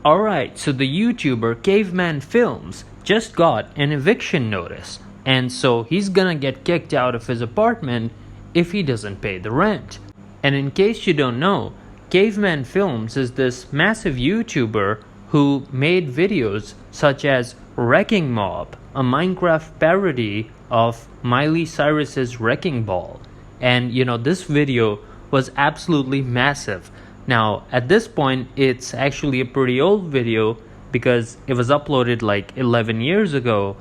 Alright, so the YouTuber CavemanFilms just got an eviction notice, and so he's gonna get kicked out of his apartment if he doesn't pay the rent. And in case you don't know, CavemanFilms is this massive YouTuber who made videos such as Wrecking Mob, a Minecraft parody of Miley Cyrus's Wrecking Ball. And this video was absolutely massive. Now, at this point, it's actually a pretty old video because it was uploaded like 11 years ago,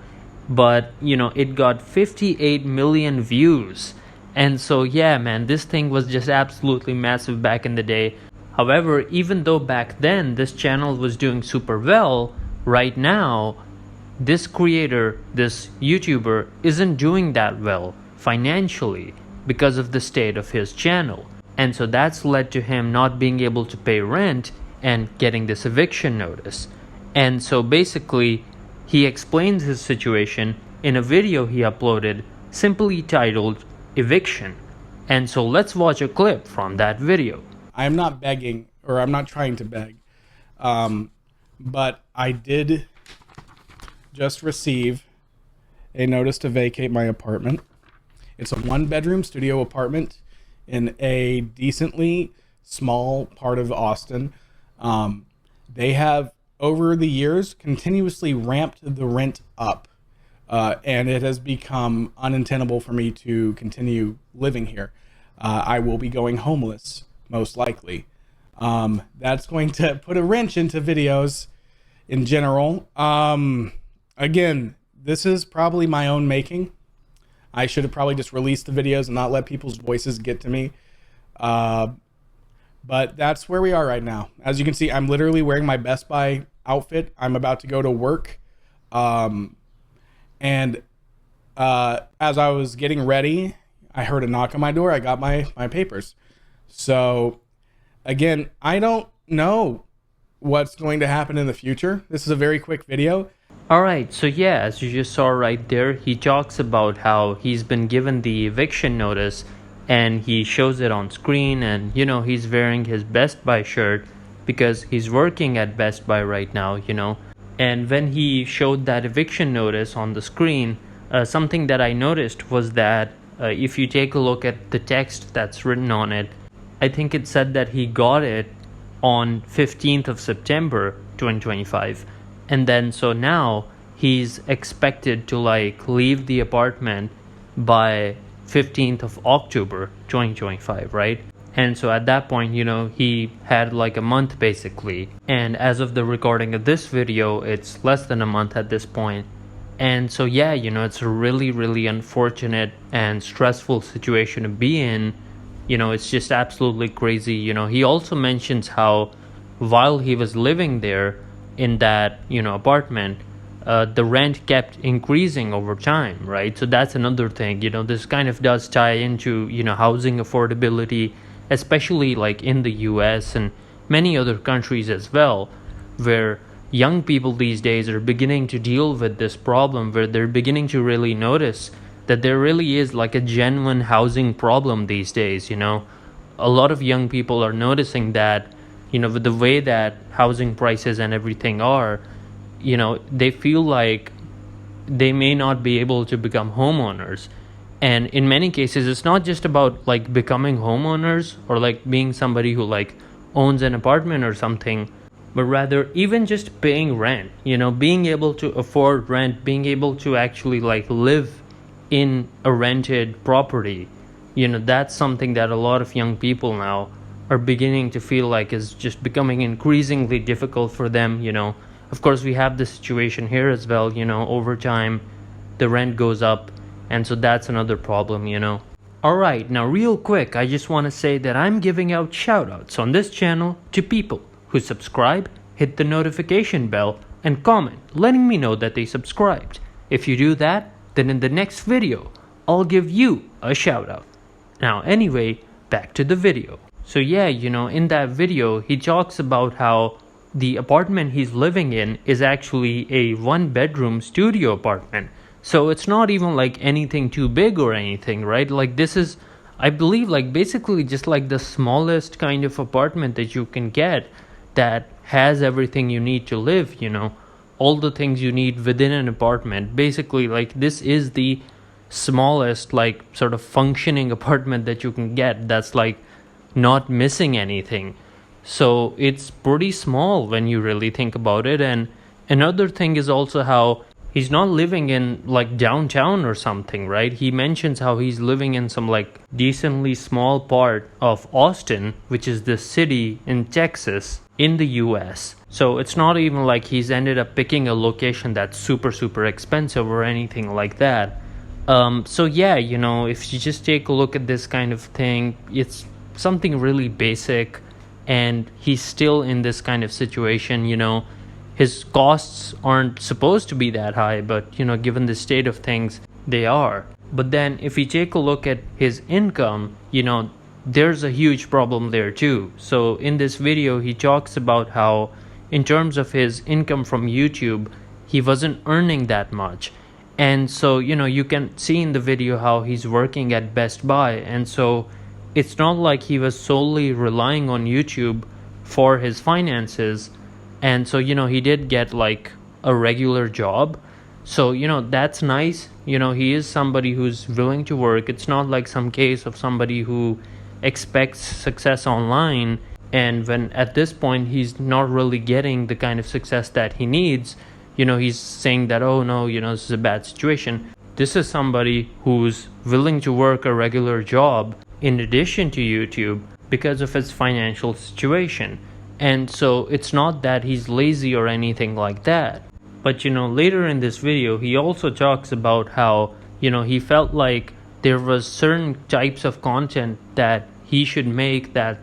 but it got 58 million views. And so yeah, man, this thing was just absolutely massive back in the day. However, even though back then this channel was doing super well, right now, this creator, this YouTuber, isn't doing that well financially because of the state of his channel. And so that's led to him not being able to pay rent and getting this eviction notice. And so basically, he explains his situation in a video he uploaded simply titled Eviction. And so let's watch a clip from that video. I'm not begging, or I'm not trying to beg, but I did just receive a notice to vacate my apartment. It's a one-bedroom studio apartment in a decently small part of Austin. They have, over the years, continuously ramped the rent up, and it has become untenable for me to continue living here. I will be going homeless, most likely. That's going to put a wrench into videos in general. Again, this is probably my own making. I should have probably just released the videos and not let people's voices get to me. But that's where we are right now. As you can see, I'm literally wearing my Best Buy outfit. I'm about to go to work. And as I was getting ready, I heard a knock on my door. I got my papers. So again, I don't know what's going to happen in the future. This is a very quick video. Alright, so yeah, as you just saw right there, he talks about how he's been given the eviction notice and he shows it on screen, and he's wearing his Best Buy shirt because he's working at Best Buy right now, And when he showed that eviction notice on the screen, something that I noticed was that if you take a look at the text that's written on it, I think it said that he got it on 15th of September 2025. And then so now he's expected to leave the apartment by 15th of October 2025, right? And so at that point, he had a month basically. And as of the recording of this video, it's less than a month at this point. And so yeah, it's a really, really unfortunate and stressful situation to be in. It's just absolutely crazy. He also mentions how while he was living there in that, apartment, the rent kept increasing over time, right? So that's another thing, this kind of does tie into, housing affordability, especially in the US and many other countries as well, where young people these days are beginning to deal with this problem, where they're beginning to really notice that there really is a genuine housing problem these days. A lot of young people are noticing that, with the way that housing prices and everything are, they feel like they may not be able to become homeowners. And in many cases, it's not just about becoming homeowners or being somebody who owns an apartment or something, but rather even just paying rent, being able to afford rent, being able to actually live in a rented property. That's something that a lot of young people now are beginning to feel is just becoming increasingly difficult for them. Of course, we have the situation here as well. Over time the rent goes up, and so that's another problem. Alright, now real quick, I just want to say that I'm giving out shoutouts on this channel to people who subscribe, hit the notification bell, and comment letting me know that they subscribed. If you do that, then in the next video I'll give you a shout out. Now anyway, back to the video. So yeah, in that video he talks about how the apartment he's living in is actually a one-bedroom studio apartment. So it's not even anything too big or anything, right? This is, I believe, basically just the smallest kind of apartment that you can get, that has everything you need to live, all the things you need within an apartment. Basically, like, this is the smallest, like, sort of functioning apartment that you can get that's like not missing anything. So it's pretty small when you really think about it. And another thing is also how he's not living in like downtown or something, right? He mentions how he's living in some like decently small part of Austin, which is the city in Texas in the US. So it's not even like he's ended up picking a location that's super, super expensive or anything like that. So yeah, if you just take a look at this kind of thing, it's something really basic, and he's still in this kind of situation. His costs aren't supposed to be that high, but given the state of things, they are. But then if you take a look at his income, there's a huge problem there too. So in this video, he talks about how in terms of his income from YouTube, he wasn't earning that much. And so, you can see in the video how he's working at Best Buy. And so it's not like he was solely relying on YouTube for his finances. And so, he did get like a regular job. So, that's nice. He is somebody who's willing to work. It's not like some case of somebody who expects success online, and when at this point he's not really getting the kind of success that he needs, he's saying that, oh no, this is a bad situation. This is somebody who's willing to work a regular job in addition to YouTube because of his financial situation. And so it's not that he's lazy or anything like that. But later in this video, he also talks about how he felt like there was certain types of content that he should make that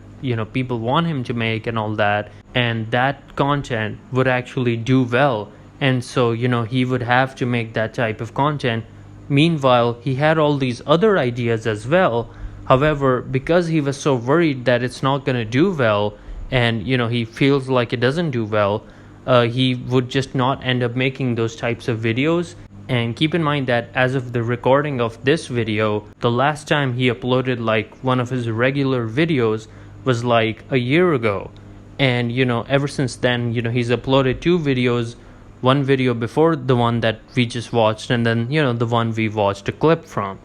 people want him to make and all that, and that content would actually do well. And so he would have to make that type of content. Meanwhile, he had all these other ideas as well. However, because he was so worried that it's not going to do well, and he feels like it doesn't do well, he would just not end up making those types of videos. And keep in mind that as of the recording of this video, the last time he uploaded like one of his regular videos was like a year ago. And ever since then, he's uploaded 2 videos, one video before the one that we just watched, and then the one we watched a clip from.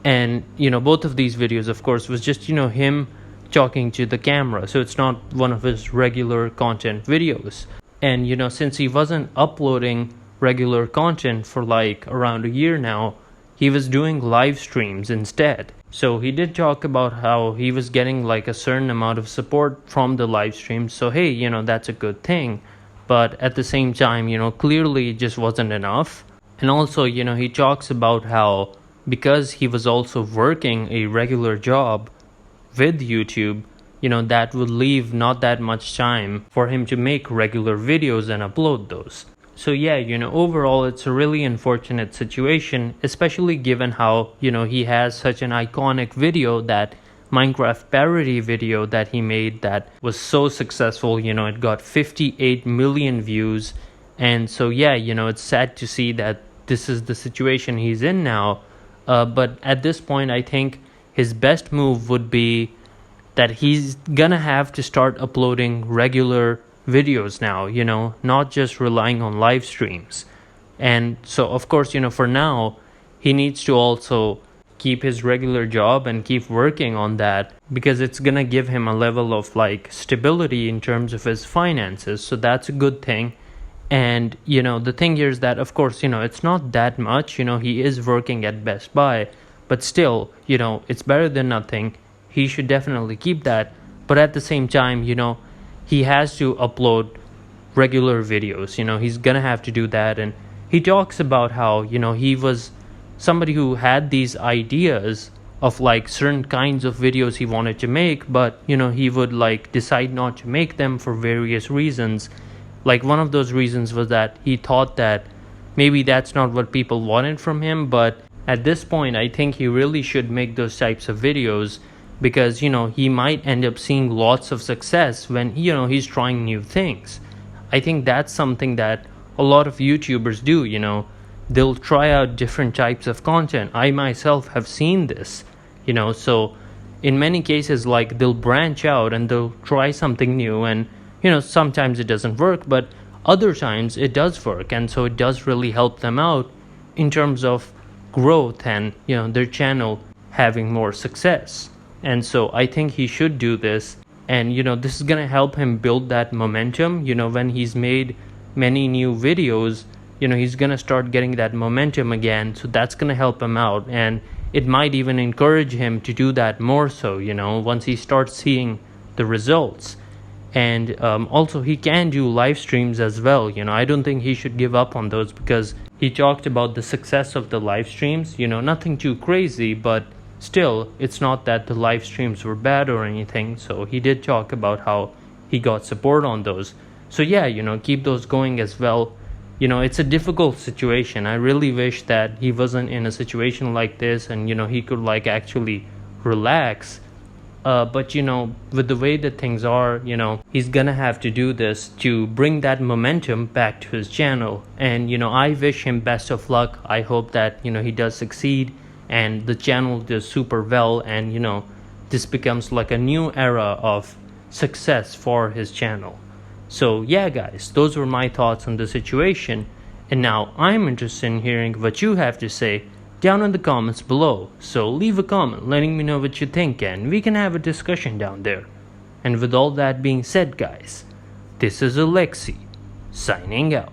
And both of these videos, of course, was just him talking to the camera. So it's not one of his regular content videos. And since he wasn't uploading regular content for like around a year now, he was doing live streams instead. So he did talk about how he was getting like a certain amount of support from the live streams. So hey, that's a good thing. But at the same time, clearly it just wasn't enough. And also, he talks about how because he was also working a regular job with YouTube, that would leave not that much time for him to make regular videos and upload those. So yeah, overall it's a really unfortunate situation, especially given how, he has such an iconic video, that Minecraft Parody video that he made that was so successful. It got 58 million views. And so yeah, it's sad to see that this is the situation he's in now. But at this point, I think his best move would be that he's gonna have to start uploading regular videos now, not just relying on live streams. And so of course, for now, he needs to also keep his regular job and keep working on that, because it's gonna give him a level of like stability in terms of his finances. So that's a good thing. And the thing here is that, of course, it's not that much. He is working at Best Buy, but still, it's better than nothing. He should definitely keep that. But at the same time, he has to upload regular videos. He's gonna have to do that. And he talks about how he was somebody who had these ideas of like certain kinds of videos he wanted to make, but he would like decide not to make them for various reasons. Like one of those reasons was that he thought that maybe that's not what people wanted from him. But at this point, I think he really should make those types of videos, because he might end up seeing lots of success when he's trying new things. I think that's something that a lot of YouTubers do. They'll try out different types of content. I myself have seen this. So in many cases, like, they'll branch out and they'll try something new, and sometimes it doesn't work, but other times it does work, and so it does really help them out in terms of growth and their channel having more success. And so I think he should do this, and this is gonna help him build that momentum. When he's made many new videos, he's gonna start getting that momentum again, so that's gonna help him out, and it might even encourage him to do that more so, once he starts seeing the results. And also he can do live streams as well. I don't think he should give up on those, because he talked about the success of the live streams. Nothing too crazy, but still, it's not that the live streams were bad or anything. So he did talk about how he got support on those. So yeah, keep those going as well. It's a difficult situation. I really wish that he wasn't in a situation like this, and he could actually relax. But with the way that things are, he's gonna have to do this to bring that momentum back to his channel. And I wish him best of luck. I hope that he does succeed and the channel does super well, and this becomes like a new era of success for his channel. So yeah guys, those were my thoughts on the situation, and now I'm interested in hearing what you have to say down in the comments below. So leave a comment letting me know what you think, and we can have a discussion down there. And with all that being said guys, this is Alexi signing out.